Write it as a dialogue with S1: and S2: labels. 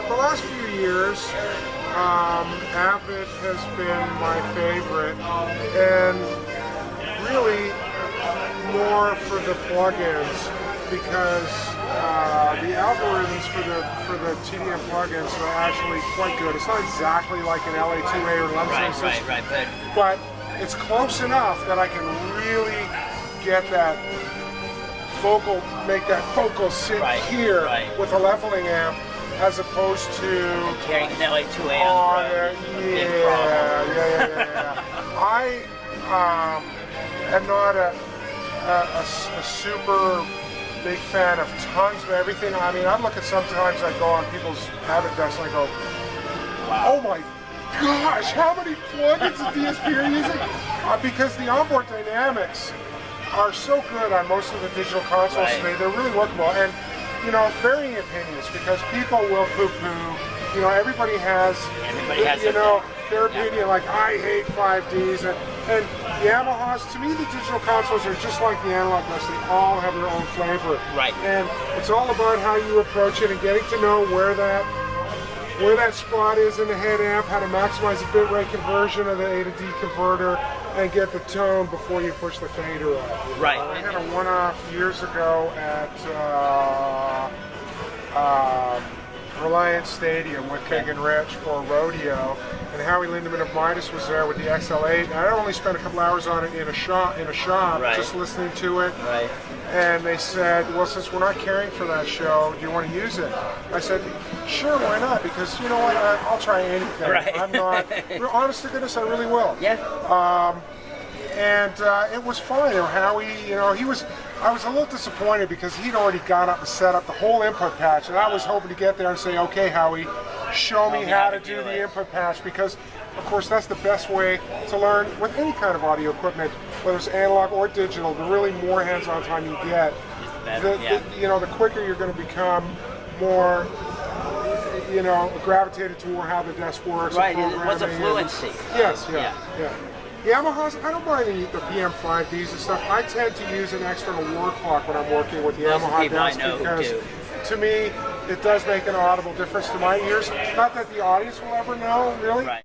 S1: the last few years, Avid has been my favorite, and really more for the plugins, because the algorithms for the TDM plugins are actually quite good. It's not exactly like an LA2A or Lemon system, but it's close enough that I can really get that vocal, make that vocal sit here with a leveling amp, as opposed to
S2: carrying an LA2A on the road.
S1: Yeah. I am not a super big fan of tons of everything. I mean, I look at sometimes I go on people's Avid decks and I go, wow. Oh my gosh, how many plugins and DSP are you using? Because the onboard dynamics are so good on most of the digital consoles today. They're really workable, and you know, varying opinions, because people will poo-poo. You know, everybody has their opinion. Like, I hate 5Ds, and the Yamahas. To me, the digital consoles are just like the analog bus. They all have their own flavor. Right. And it's all about how you approach it and getting to know where that spot is in the head amp, how to maximize the bit rate conversion of the A to D converter, and get the tone before you push the fader up. Right. I had a one-off years ago at Reliance Stadium with King and Rich for a rodeo, and Howie Lindemann of Midas was there with the XL8. I only spent a couple hours on it in a shop, just listening to it. Right. And they said, well, since we're not caring for that show, do you want to use it? I said, sure, why not? Because you know what, I'll try anything. Right. I'm not, honest to goodness, I really will. Yeah. And it was fine. Howie, you know, I was a little disappointed because he'd already gone up and set up the whole input patch, and I was hoping to get there and say, okay, Howie, show me how to do the input patch, because of course that's the best way to learn with any kind of audio equipment, whether it's analog or digital. The really more hands-on time you get, the quicker you're going to become more, gravitated toward how the desk works. Right, it was a fluency. Yes, yeah. Yamahas, I don't mind the PM5Ds and stuff. I tend to use an external word clock when I'm working with the Yamaha desk, because to me, it does make an audible difference to my ears. Not that the audience will ever know, really. Right.